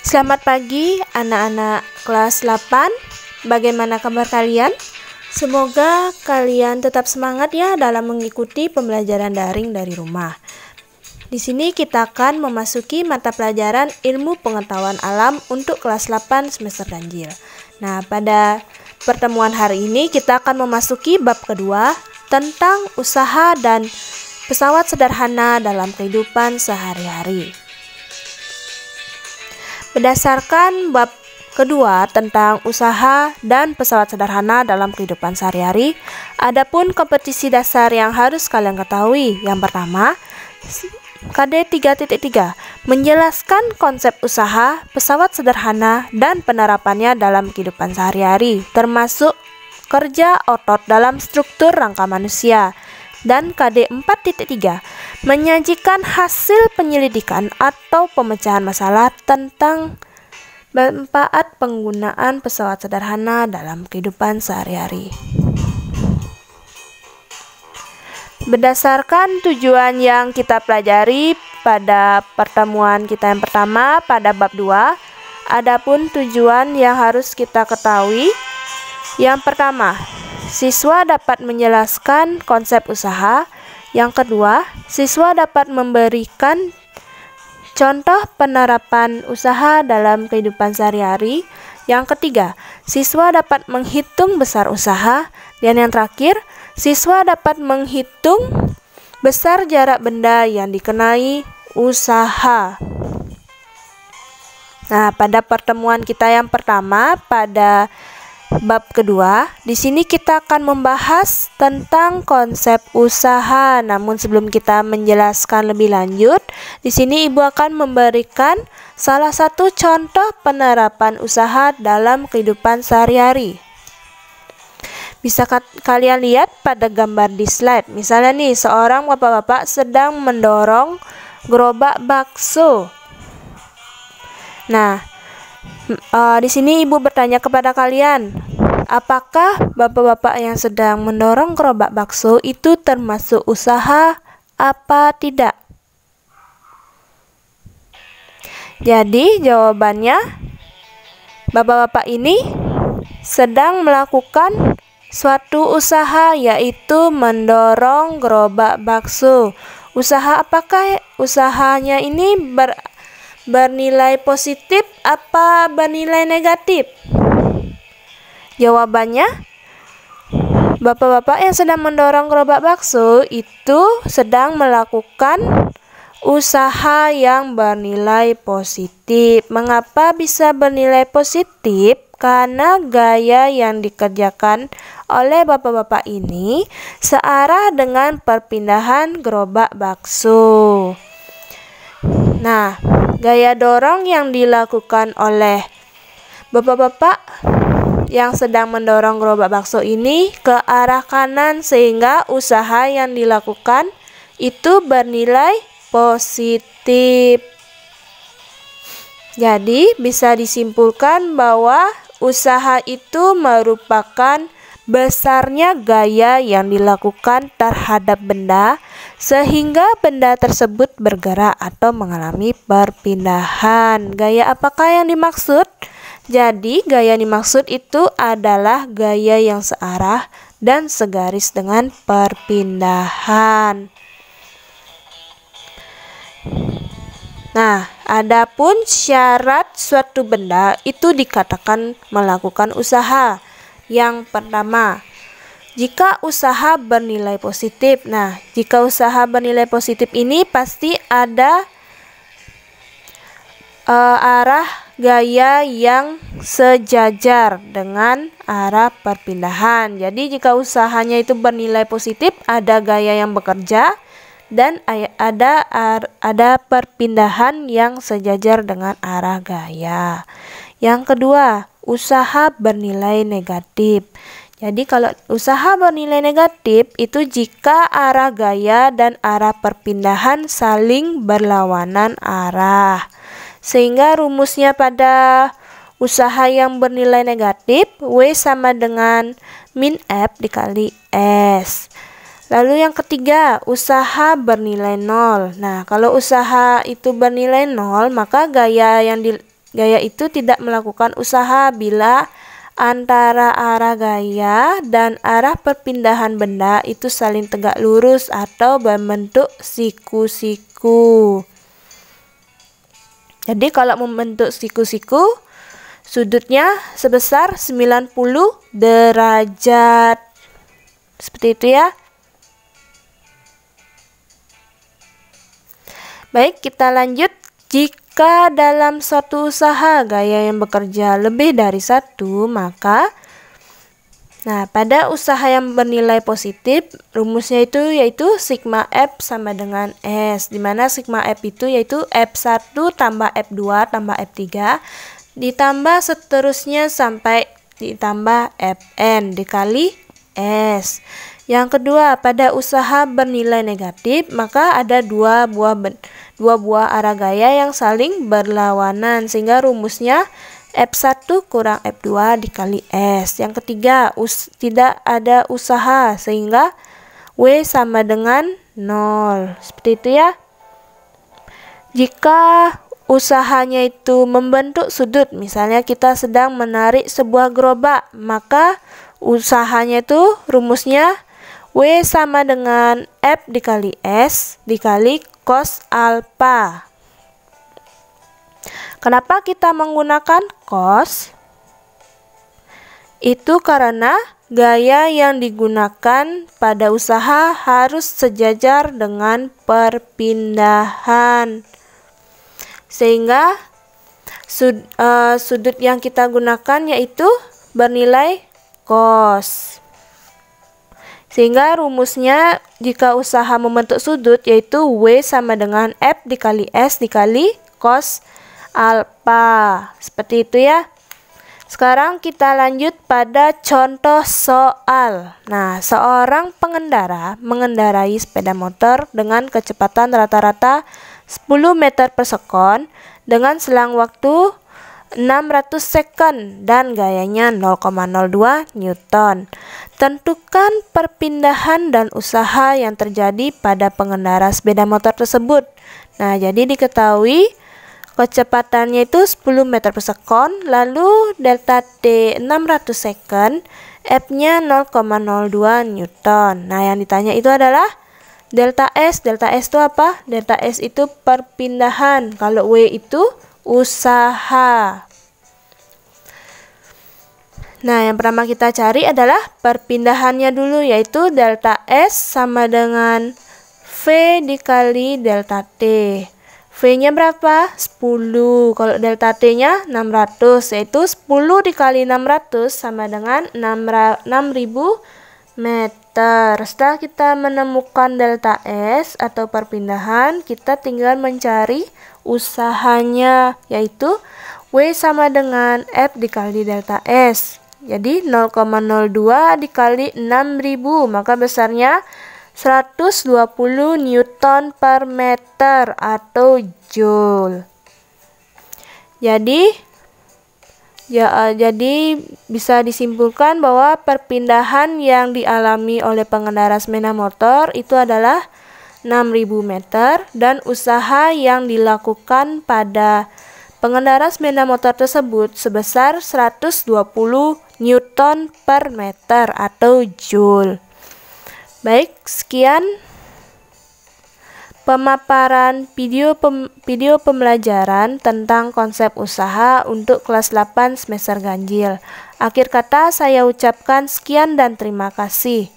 Selamat pagi anak-anak kelas 8. Bagaimana kabar kalian? Semoga kalian tetap semangat ya dalam mengikuti pembelajaran daring dari rumah. Di sini kita akan memasuki mata pelajaran Ilmu Pengetahuan Alam untuk kelas 8 semester ganjil. Nah, pada pertemuan hari ini kita akan memasuki bab kedua tentang usaha dan pesawat sederhana dalam kehidupan sehari-hari. Berdasarkan bab kedua tentang usaha dan pesawat sederhana dalam kehidupan sehari-hari, adapun kompetisi dasar yang harus kalian ketahui. Yang pertama, KD 3.3 menjelaskan konsep usaha, pesawat sederhana, dan penerapannya dalam kehidupan sehari-hari, termasuk kerja otot dalam struktur rangka manusia. Dan KD 4.3 menyajikan hasil penyelidikan atau pemecahan masalah tentang manfaat penggunaan pesawat sederhana dalam kehidupan sehari-hari. Berdasarkan tujuan yang kita pelajari pada pertemuan kita yang pertama pada bab 2, adapun tujuan yang harus kita ketahui. Yang pertama, siswa dapat menjelaskan konsep usaha. Yang kedua, siswa dapat memberikan contoh penerapan usaha dalam kehidupan sehari-hari. Yang ketiga, siswa dapat menghitung besar usaha. Dan yang terakhir, siswa dapat menghitung besar jarak benda yang dikenai usaha. Nah, pada pertemuan kita yang pertama pada bab kedua, di sini kita akan membahas tentang konsep usaha. Namun sebelum kita menjelaskan lebih lanjut, di sini Ibu akan memberikan salah satu contoh penerapan usaha dalam kehidupan sehari-hari. Bisa kalian lihat pada gambar di slide. Misalnya nih, seorang bapak-bapak sedang mendorong gerobak bakso. Nah, di sini Ibu bertanya kepada kalian, apakah bapak-bapak yang sedang mendorong gerobak bakso itu termasuk usaha apa tidak? Jadi jawabannya, bapak-bapak ini sedang melakukan suatu usaha, yaitu mendorong gerobak bakso. Usaha apakah usahanya ini bernilai positif apa bernilai negatif? Jawabannya, bapak-bapak yang sedang mendorong gerobak bakso itu sedang melakukan usaha yang bernilai positif. Mengapa bisa bernilai positif? Karena gaya yang dikerjakan oleh bapak-bapak ini searah dengan perpindahan gerobak bakso. Nah, gaya dorong yang dilakukan oleh bapak-bapak yang sedang mendorong gerobak bakso ini ke arah kanan, sehingga usaha yang dilakukan itu bernilai positif. Jadi bisa disimpulkan bahwa usaha itu merupakan besarnya gaya yang dilakukan terhadap benda sehingga benda tersebut bergerak atau mengalami perpindahan. Gaya apakah yang dimaksud? Jadi gaya yang dimaksud itu adalah gaya yang searah dan segaris dengan perpindahan. Nah, adapun syarat suatu benda itu dikatakan melakukan usaha. Yang pertama, jika usaha bernilai positif. Nah, jika usaha bernilai positif ini pasti ada arah gaya yang sejajar dengan arah perpindahan. Jadi jika usahanya itu bernilai positif, ada gaya yang bekerja dan ada perpindahan yang sejajar dengan arah gaya. Yang kedua, usaha bernilai negatif. Jadi kalau usaha bernilai negatif itu jika arah gaya dan arah perpindahan saling berlawanan arah. Sehingga rumusnya pada usaha yang bernilai negatif, W sama dengan min F dikali S. Lalu yang ketiga, usaha bernilai 0. Nah, kalau usaha itu bernilai 0, maka gaya yang Gaya itu tidak melakukan usaha bila antara arah gaya dan arah perpindahan benda itu saling tegak lurus atau berbentuk siku-siku. Jadi kalau membentuk siku-siku, sudutnya sebesar 90 derajat. Seperti itu ya. Baik, kita lanjut. Jika dalam suatu usaha gaya yang bekerja lebih dari satu, maka pada usaha yang bernilai positif, rumusnya itu yaitu sigma F sama dengan S, di mana sigma F itu yaitu F1 tambah F2 tambah F3 ditambah seterusnya sampai ditambah Fn dikali S. Yang kedua, pada usaha bernilai negatif, maka ada dua buah arah gaya yang saling berlawanan, sehingga rumusnya F1 kurang F2 dikali S. Yang ketiga, tidak ada usaha, sehingga W sama dengan 0. Seperti itu ya. Jika usahanya itu membentuk sudut, misalnya kita sedang menarik sebuah gerobak, maka usahanya itu rumusnya W sama dengan F dikali S dikali cos alpha. Kenapa kita menggunakan cos? Itu karena gaya yang digunakan pada usaha harus sejajar dengan perpindahan. Sehingga sudut yang kita gunakan yaitu bernilai cos. Sehingga rumusnya jika usaha membentuk sudut yaitu W sama dengan F dikali S dikali cos alpha. Seperti itu ya. Sekarang kita lanjut pada contoh soal. Nah, seorang pengendara mengendarai sepeda motor dengan kecepatan rata-rata 10 meter per sekon dengan selang waktu 600 second dan gayanya 0,02 Newton. Tentukan perpindahan dan usaha yang terjadi pada pengendara sepeda motor tersebut. Nah, jadi diketahui kecepatannya itu 10 meter per sekon, lalu delta T 600 second, F-nya 0,02 Newton. Nah, yang ditanya itu adalah delta S. Delta S itu apa? Delta S itu perpindahan. Kalau W itu usaha. Nah, yang pertama kita cari adalah perpindahannya dulu, yaitu delta S sama dengan V dikali delta T. V-nya berapa? 10. Kalau delta T-nya 600, yaitu 10 dikali 600 sama dengan 6000 meter. Setelah kita menemukan delta S atau perpindahan, kita tinggal mencari usahanya, yaitu W sama dengan F dikali delta S. Jadi 0,02 dikali 6000, maka besarnya 120 Newton per meter atau Joule. Jadi bisa disimpulkan bahwa perpindahan yang dialami oleh pengendara sepeda motor itu adalah 6000 meter dan usaha yang dilakukan pada pengendara sepeda motor tersebut sebesar 120 Newton per meter atau Joule. Baik, sekian pemaparan video pembelajaran tentang konsep usaha untuk kelas 8 semester ganjil. Akhir kata saya ucapkan sekian dan terima kasih.